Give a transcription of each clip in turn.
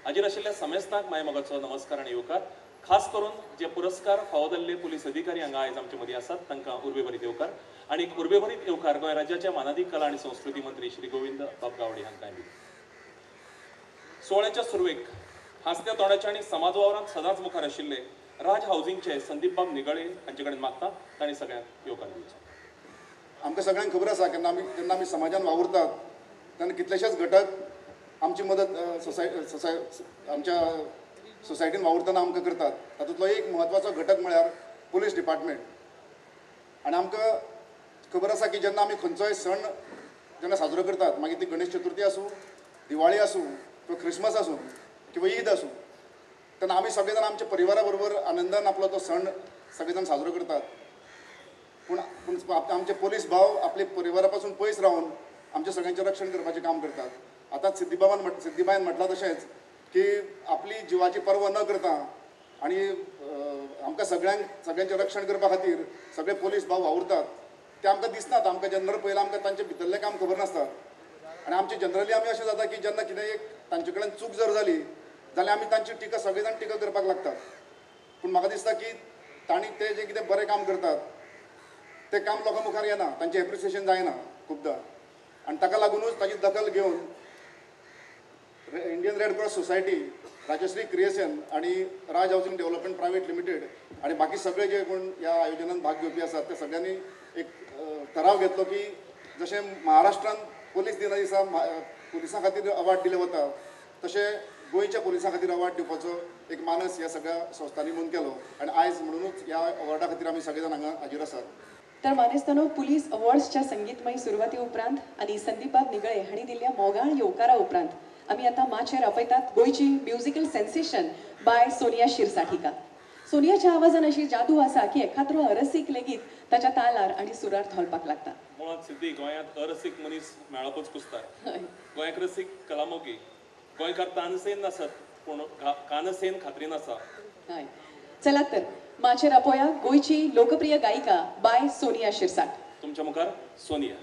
हाजीर आशिल्ल्या समेस्तांक माय मोगाचो नमस्कार आनी येवकार. खास करून जे पुरस्कार फावो जाल्ले पुलीस अधिकारी हांगा आयज आमचे मदीं आसात तांकां उर्बेभरीत येवकार. आनी उर्बेभरीत येवकार गोंय राज्याचे मानाधीक कला आनी संस्कृती मंत्री श्री गोविंद बाब गावडे हांकांय बी. सुवाळ्याच्या सुरवेक हास्या तोंडाचे आनी समाज वावरांत सदांच मुखार आशिल्ले राज हावजिंगचे संदीप बाब निगळे हांचे कडेन मागता तांणी सगळ्यांक येवकार दिवचो. आमकां सगळ्यांक खबर आसा जेन्ना आमी समाजान वावुरतात तेन्ना कितलेशेच घटक आमची मदत आमच्या सोसायटीन वावुरतना आमकां करतात. तातूंतलो एक म्हत्वाचो घटक म्हळ्यार पुलीस डिपार्टमेंट. आनी आमकां खबर आसा की जेन्ना आमी खंयचोय सण जेन्ना साजरो करतात, मागीर ती गणेश चतुर्थी आसूं, दिवाळी आसूं किंवा क्रिसमस आसूं किंवा ईद आसूं, तेन्ना आमी सगळे जाण आमच्या परिवारा बरोबर आनंदान आपलो तो सण सगळे जाण साजरो करतात. पूण आमचे पोलीस भाव आपले परिवारा पासून पयस रावन आमच्या सगळ्यांचें रक्षण करपाचें काम करतात. आतां सिद्धिबायन म्हटलां तशेंच की आपली जिवाची पर्वा न करता आनी आमकां सगळ्यांचें रक्षण करपा खातीर सगळे पोलीस भाव वावुरतात. ते आमकां दिसतात. आमकां जनरल पयला आमकां तांचे भितरलें काम खबर नासता. आनी आमचे जनरली आमी अशें जाता की जेन्ना कितें एक तांचे कडेन चूक जर जाली जाल्यार आमी तांची टिका सगळे जाण टिका करपाक लागतात. पूण म्हाका दिसता की तांणी ते जें कितें बरें काम करतात तें काम लोकां मुखार येना, तांचें एप्रिसिएशन जायना खुबदां. आनी ताका लागूनच ताची दखल घेवन Indian Red Cross Society, Rajshri Creation आणि Raj Housing Development Private Limited आणि बाकी सगळे जे कोण ह्या आयोजनात भाग घेवपी आसात ते सगळ्यांनी एक ठराव घेतलो की जशें महाराष्ट्रान पोलीस दिना दिसा पुलिसां खातीर अवॉर्ड दिले वता, तशें गोंयच्या पुलिसां खातीर अवॉर्ड दिवपाचो एक मानस ह्या सगळ्या संस्थांनी नोंद केलो. आनी आयज म्हणूनच ह्या अवॉर्डा खातीर आमी सगळे जाण हांगा हाजीर आसात. तर मानेस्तानो पुलीस अवॉर्ड्सच्या संगीतमय सुरवाती उपरांत आणि संदीप बाब निगळे हांणी दिल्ल्या मोगाळ येवकारा उपरांत आमी आतां माचयेर आपयतात गोंयची म्युजिकल सेन्सेशन बाय सोनिया शिरसाठीका. सोनियाच्या आवाजान अशी जादू आसा की एखाद्रो अरसीक लेगीत ताच्या तालार आनी सुरार धोलपाक लागता. मुळात सिद्धी गोंयांत अरसीक मनीस मेळपूच कुस्तार. गोंयाक रसीक कलामोगी, गोंयकार तानसेन नासत पूण कानसेन खात्रीन आसा. हय, चलात तर माचयेर आपोवया गोंयची लोकप्रिय गायिका बाय सोनिया शिरसाट. तुमच्या मुखार Sonia.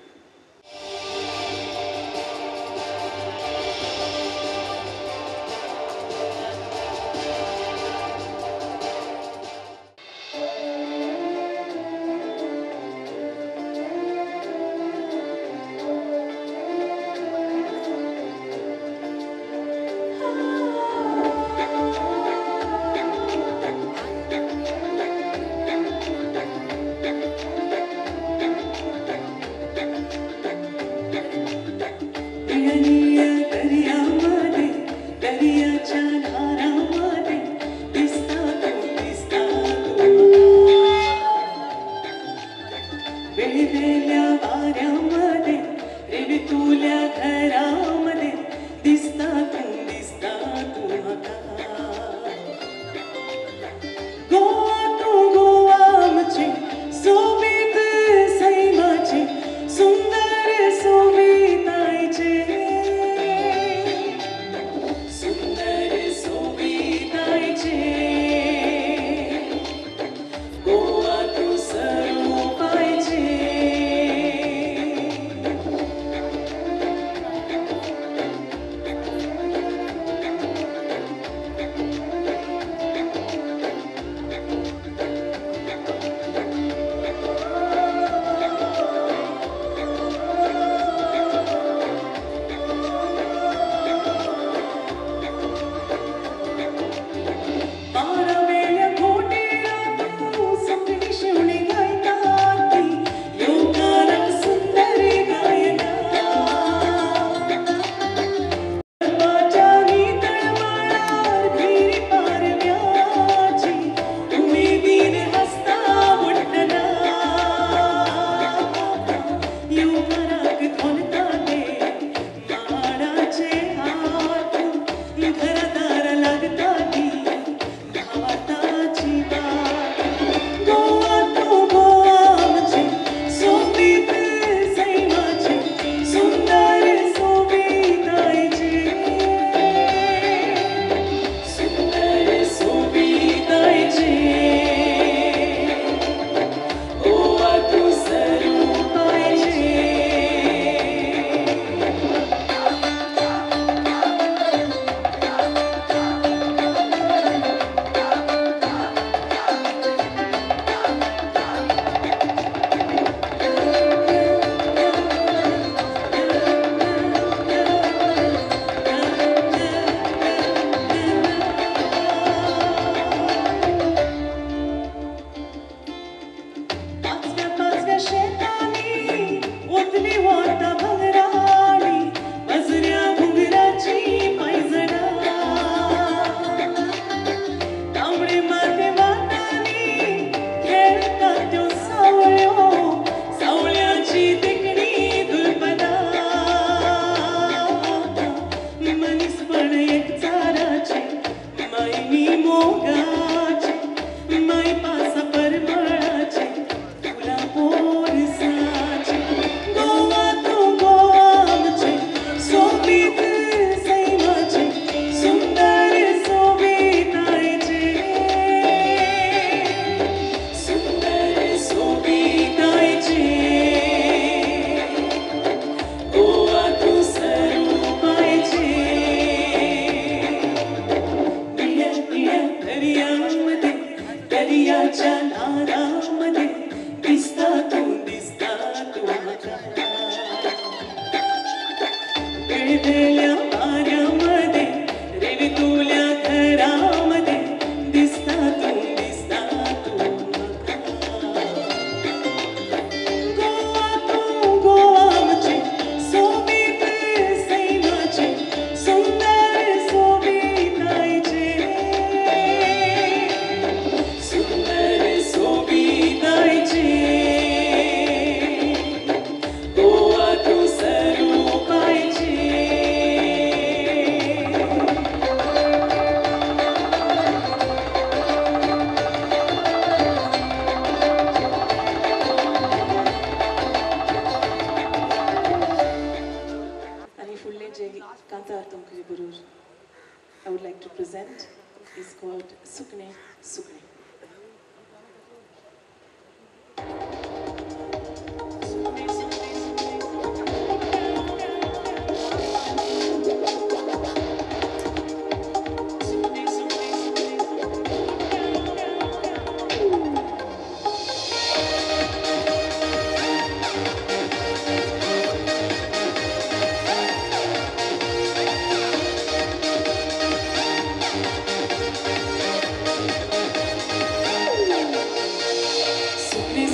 called Sukne Sukne.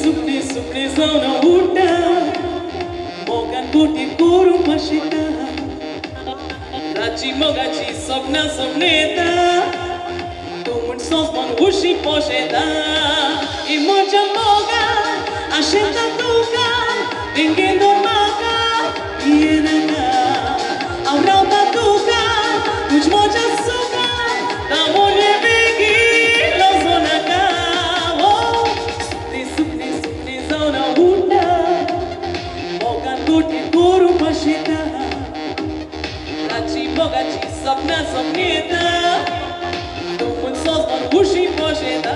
Sukne sukne zauna uta mogan buti kuru mashita rachi mogachi sogna sogneta tumun sosmon ushi posheta imoja moga asheta tuka dingendo maka yenaka aurauta tuka kuch moja suka tamone begi lozonaka Guru Mashita Rachi Mogachi Sopna Sopnita Tumun Sosman Wushi Posheta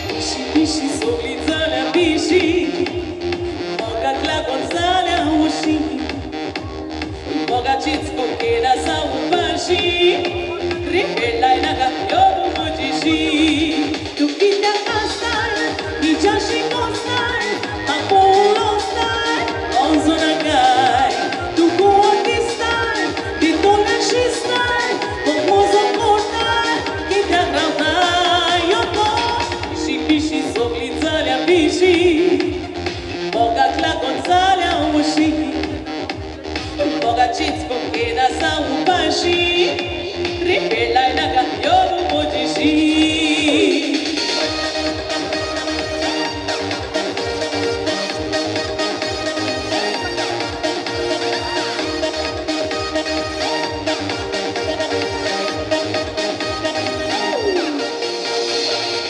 Bishi Bishi Soglitza la Bishi Gonzala ushi Mogachitsko kera sa ubashi Ripela inaga yobu mujishi Tukita kastar Nijashi kostar Mapulo star Onzonagai Tuku otistar Titola shistar Momozo kortar Kita grauta yoko Bishi bishi soglitzalia bishi Mogakla Gonzala ushi Mogachitsko keda sa ubashi Ripela inaga yobu mujishi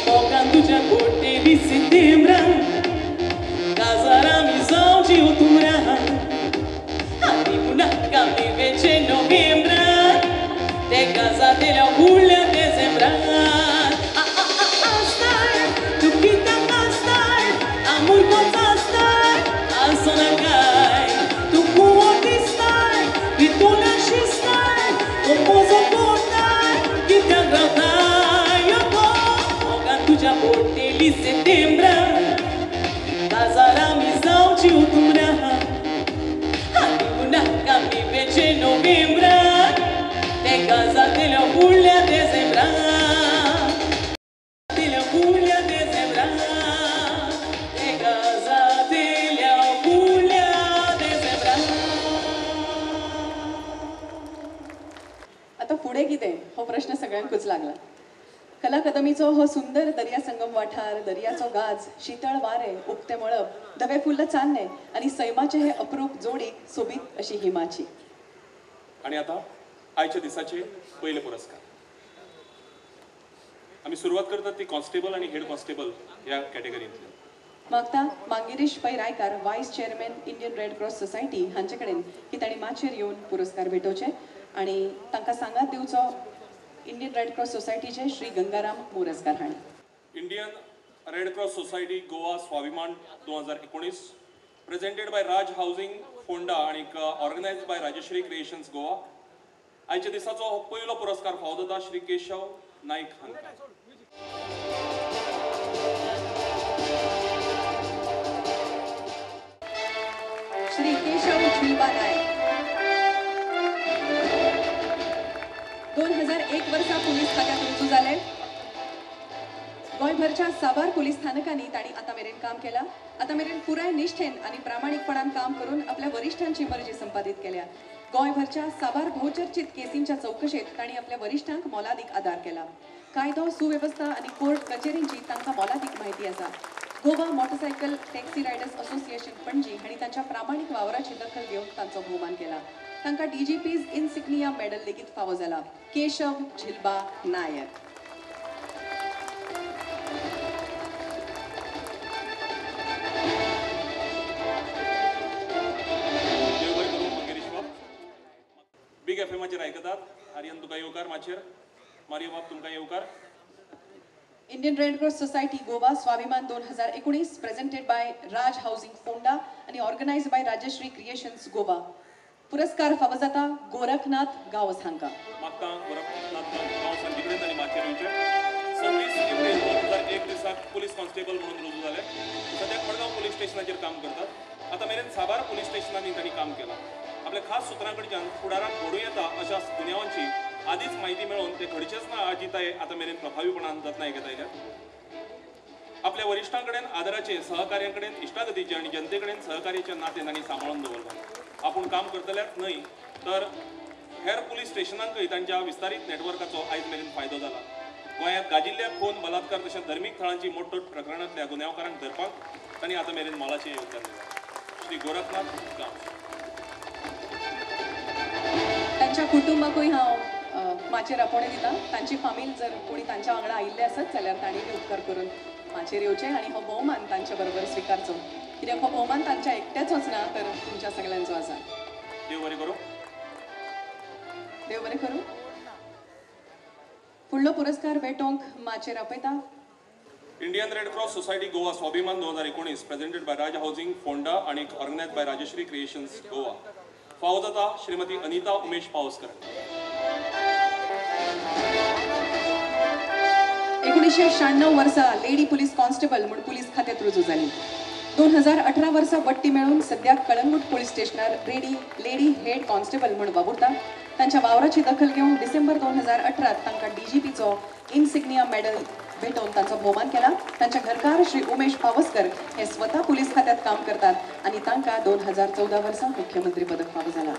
Mogan tuja corte di setembro Casara mizão de outubro Animunaka me veche novembro Te casa dele a julho dezembro Astar, tu quita astar Amor com astar Ansonagai Tu kuotistar Vitula shistar Composo cortar Kita grautar Yoko Mogan tuja porte li setembro Casara mizão de outubro Animunaka me veche novembro Te casa dele a julho dezembro Dele a julho dezembro Te casa dele a julho dezembro आता पुढे किती हो प्रश्न सगळ्यांकूच लागला कला अकादमीचो हो सुंदर दर्या संगम वाठार दर्याचो गाज शीतळ वारे उक्ते मळब धवे फुल्ल चान्ने आणि सैमाचे हे अप्रूप जोडीक सोबीत अशी हिमाची आणि आता आजच्या दिसाचे पहिले पुरस्कार आम्ही सुरुवात करतात ती कॉन्स्टेबल आणि हेड कॉन्स्टेबल या कॅटेगरींतली मागता मांगिरीश पै रायकार वायस chairman Indian Red Cross society हांचे कडेन की तांणी माचेर येवन पुरस्कार भेटोवचे आणि तांकां सांगात दिवचो इंडियन रेड क्रॉस सोसायटीचे श्री गंगाराम मोरजकार हांणी Indian Red Cross Society Goa Swabhiman 2019 presented by Raj Housing Ponda आणि organised by Rajshree Creations Goa आजच्या दिसाचो हो पयलो पुरस्कार फावो जाता श्री केशव नाईक हांकां श्री केशव झुलबा नायक 2001 वर्सा पोलीस खात्यात रुजू जाले गोंयभरच्या साबार पोलीस स्थानकांनी तांणी आता मेरेन काम केला आता मेरेन पुराय निष्ठेन आणि प्रामाणिकपणान काम करून आपल्या वरिष्ठांची मर्जी संपादित केल्या गोंयभरच्या साबार बहुचर्चित केसींच्या चौकशेत तांणी आपल्या वरिष्ठांक मोलादीक आदार केला कायदो सुव्यवस्था आणि कोर्ट कचेरींची तांकां मोलादीक माहिती आसा Goa motorcycle taxi riders association Panaji हांणी तांच्या प्रामाणीक वावराची दखल घेवंक तांचो भोवमान केला. तांकां DGP's इन्सिग्निया मेडल लेगीत फावो जाला. केशव झिल्बा नायर. बिग एफएमाचेर आयकतात. आर्यन तुका येवकार माचेर. मारियो बाब तुमकां येवकार. Indian Red Cross Society Goa Swabhiman 2019 presented by Raj Housing Ponda आणि organised by Rajshree Creations Goa. पुरस्कार फावो जाता गोरखनाथ गांवस हांकां. मागता गोरखनाथ गांवस हांचे कडेन आनी माचेर येवचें. 26 एप्रिल 2001 दिसाक पुलीस कॉन्स्टेबल म्हणून रुजू जाले. सद्याक मडगांव पुलीस स्टेशनाचेर काम करतात. आता मेरेन साबार पुलीस स्टेशनांनी तांणी काम केलां. आपल्या खास सुत्रां कडच्यान फुडाराक घडूं येता अशा गुन्यांवांची आदीच माहिती मेळोवन ते घडचेच ना हाची ताय आता मेरेन प्रभावीपणान जतनाय घेतायल्या. आपल्या वरिश्ठां कडेन आदराचे, सहकार्यां कडेन इश्टागतीचे आनी जनते कडेन सहकार्याचे नाते तांणी सांबाळून दवरले. आपूण काम करतल्याच न्हय तर हेर पुलीस स्टेशनांकय तांच्या विस्तारीत नेटवर्काचो आयज मेरेन फायदो जाला. गोंयांत गाजिल्ल्या खून, बलात्कार तशेंच धर्मीक थळांची मोठमोठ प्रकरणांतल्या गुन्यांवकारांक धरपाक तांणी आता मेरेन मोलाचें योगदान दिलें. श्री गोरखनाथ गांव. तांच्या कुटुंबाकूय हांव माचेर आपोवणें दिता. तांची फामील जर कोणी तांच्या वांगडा आयिल्ले आसत जाल्यार तांणी उपकार करून माचेर येवचें आनी हो भोवमान तांचे बरोबर स्विकारचो. कित्याक हो भोवमान तांच्या एकट्याचोच ना तर तुमच्या सगळ्यांचो आसा. देव बरें करूं. देव बरें करूं. फुडलो पुरस्कार भेटोवंक माचेर आपयता Indian Red Cross Society Goa Swabhiman 2019 presented by Raj Housing Ponda आणि organised by Rajshree Creations Goa. फावो जाता श्रीमती अनिता उमेश पावसकर. 1996 वर्सा लेडी पुलीस कॉन्स्टेबल म्हणून पुलीस खात्यात रुजू जाली. 2018 वर्सा बट्टी मेळून सद्याक कळंगूट पुलीस स्टेशनार लेडी हेड कॉन्स्टेबल म्हणून वावुरता. तांच्या वावराची दखल घेवन डिसेंबर 2018 तांकां DGPचो इन्सिग्निया मेडल भेटोवन तांचो भोवमान केला. तांच्या घरकार श्री उमेश पावसकर हे स्वता पुलीस खात्यात काम करतात आणि तांकां 2014 वर्सा मुख्यमंत्री पदक फावो जाला.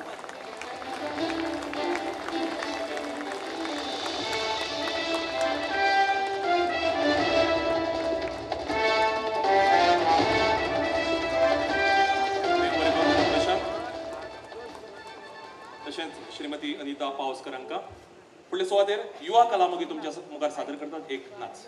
तशेंच श्रीमती अनिता पावसकर हांकां फुडले सुवातेर युवा कलामगी तुमच्या मुखार सादर करतात एक नाच.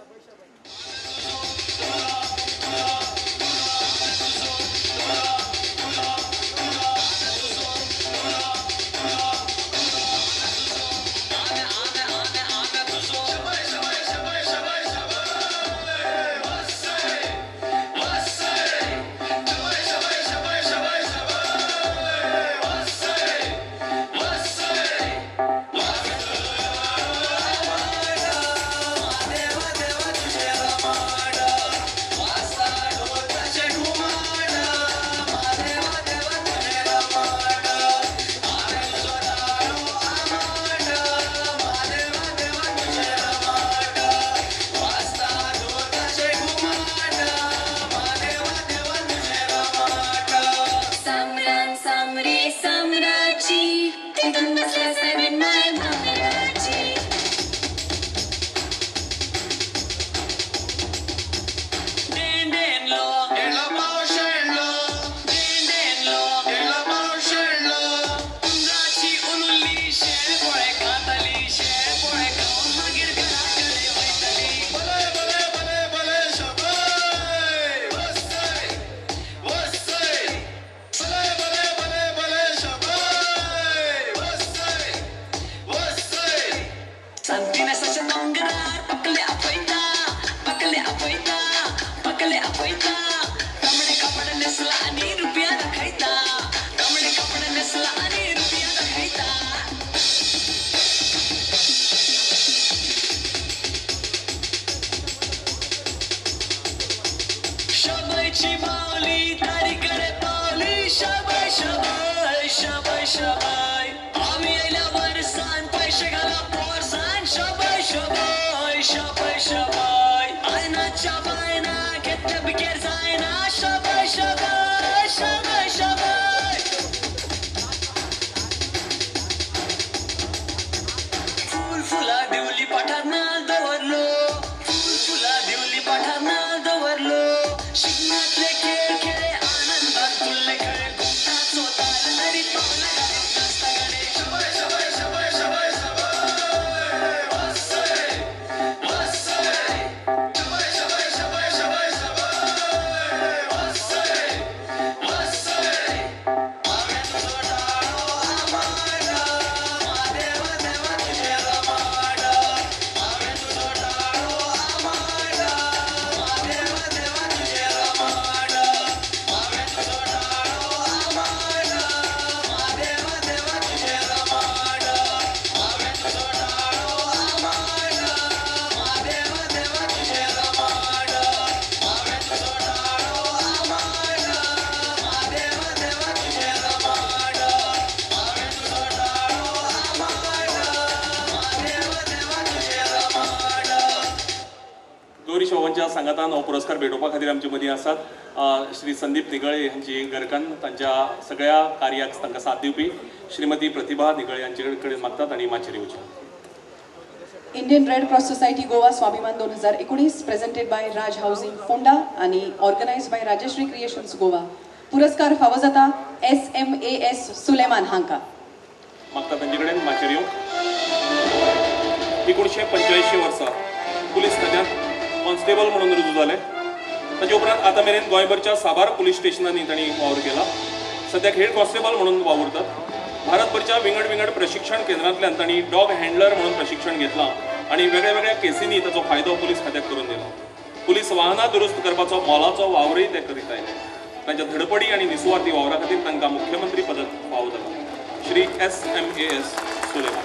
She जीवनातले खेळ खेळे आनंदात तुल्ले खेळ कोणाचो ताल नरी पावला घालून शबय शबय शबय शबय शबय वसय वसय शबय शबय शबय शबय शबय वसय वसय आम्ही तुझो डाळो आमाड महादेव देव तुझे रमाड आम्ही तुझो डाळो आमाड महादेव देव तुझे रमाड आम्ही तुझो डाळो आमाड महादेव देव तुझे रमाड आम्ही तुझो डाळो आमाड महादेव देव तुझे रमाड आम्ही तुझो डाळो आमाड महादेव देव तुझे रमाड आम्ही तुझो डाळो आमाड महादेव देव तुझे रमाड गौरी शोभनच्या सांगातान हो पुरस्कार भेटोवपा खातीर आमचे मदीं आसात श्री संदीप निगळे हांची घरकान्न तांच्या सगळ्या कार्याक तांकां साथ दिवपी श्रीमती प्रतिभा निगळे हांचे कडेन मागतात आनी माचेर येवचे. Indian Red Cross Society Goa Swabhiman 2019 presented by Raj Housing Ponda आणि organised by Rajshree Creations Goa. पुरस्कार फावो जाता SMAS सुलेमान हांकां. मागता तांचे कडेन माचेर येवंक. 1985 वर्सा पुलीस खात्यांत कॉन्स्टेबल म्हणून रुजू जाले. ताचे उपरांत आतां मेरेन गोंयभरच्या साबार पुलीस स्टेशनांनी तांणी वावर केला. सद्याक हेड कॉन्स्टेबल म्हणून वावुरतात. भारतभरच्या विंगड विंगड प्रशिक्षण केंद्रांतल्यान तांणी डॉग हँडलर म्हणून प्रशिक्षण घेतलां आनी वेगळ्या वेगळ्या केसींनी ताचो फायदो पुलीस खात्याक करून दिलो. पुलीस वाहनां दुरुस्त करपाचो मोलाचो वावरय ते करीत आयले. तांच्या धडपडी आनी निस्वार्थी वावरा खातीर तांकां मुख्यमंत्री पदक फावो जाता. श्री SMAS सुलेमान.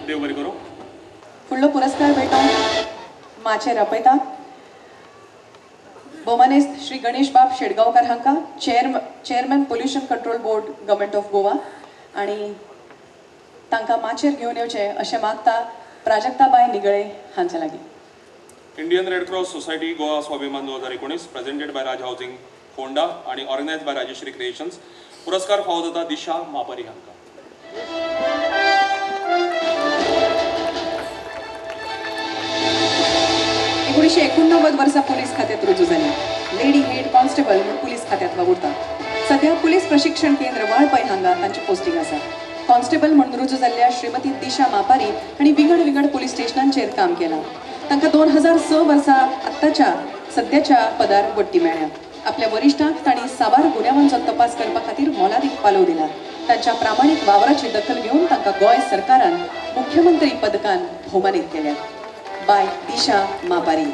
देव बरें करूं. फुडलो पुरस्कार भेटोवंक माचेर आपयता भोवमानेस्त श्री गणेश बाब शेडगांवकार हांकां chairman pollution control board government of Goa आणि तांकां माचेर घेवन येवचे अशें मागता प्राजक्ताबाई निगळे हांचे लागीं. Indian Red Cross Society Goa Swabhiman 2019 presented by Raj Housing Ponda आणि ऑर्गनायज्ड बाय राजश्री क्रिएशन्स. पुरस्कार फावो जाता दिशा मापारी हांकां. 1989 वर्सा पुलीस खात्यात रुजू जाली. लेडी हेड कॉन्स्टेबल म्हणून पुलीस खात्यात वावुरता. सध्या पुलीस प्रशिक्षण केंद्र वाळपय हांगा तांची पोस्टिंग आसा. कॉन्स्टेबल म्हणून रुजू जाल्ल्या श्रीमती दिशा मापारी हांणी विंगड विंगड पुलीस स्टेशनांचेर काम केलां. तांकां 2006 वर्सा आत्ताच्या सध्याच्या पदार बडटी मेळ्ळ्या. आपल्या वरिश्ठांक तांणी साबार गुन्यांवांचो तपास करपा खातीर मोलादीक पालव दिला. तांच्या प्रामाणीक वावराची दखल घेवन तांकां गोंय सरकारान मुख्यमंत्री पदकान भोवमानीत केल्या. बाय दिशा मापारी.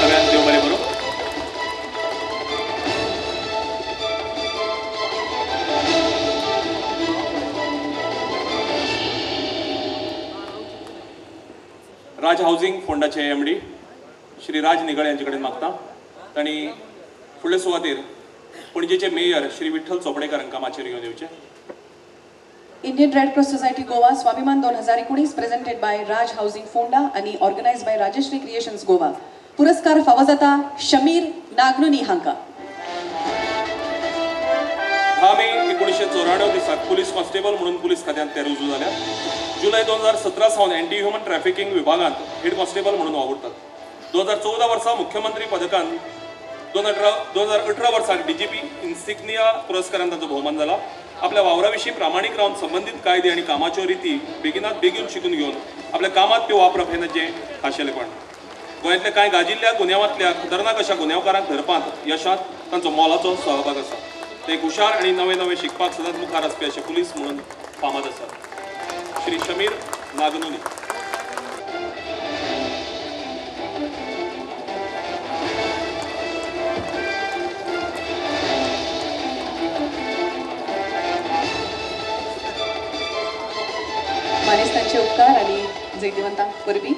सगळ्यांक देव बरें करूं. राज हाऊसिंग फोंडाचे MD श्री राज निगळे यांचे कडेन मागता. तांणी फुडले सुवातेर पणजेचे मेयर श्री विठ्ठल चोपडेकर हांकां माचेर घेवन येवचे. Indian Red Cross Society Goa Swabhiman 2019 presented by Raj Housing Ponda आणि organised by Rajshree Creations Goa. पुरस्कार फावो जाता शमीर नागनुनी हांकां. 10 मे 1994 दिसाक पुलीस कॉन्स्टेबल म्हणून पुलीस खात्यांत ते रुजू जाल्या. जुलय 2017 सावन अँटी ह्युमन ट्रॅफिकिंग विभागांत हेड कॉन्स्टेबल म्हणून वावुरतात. 2014 वर्सा मुख्यमंत्री पदकान 2018 वर्साक DGP इन्सिग्निया पुरस्कारान तांचो भोवमान जाला. आपल्या वावरा विशीं प्रामाणीक रावन संबंधीत कायदे आनी कामाच्यो रिती बेगिनात बेगीन शिकून घेवन आपल्या कामात त्यो वापरप हें तांचें खाशेलेपण. गोंयांतल्या कांय गाजिल्ल्या गुन्यांवांतल्या खतरनाक अशा गुन्यांवकारांक धरपांत यशांत तांचो मोलाचो सहभाग आसा. ते एक हुशार आनी नवे नवे शिकपाक सदांच मुखार आसपी अशे पुलीस म्हणून फामाद आसात. श्री शमीर नागनुनी. मानेस्तांचे उपकार आणि जयदेवंतांक परबी.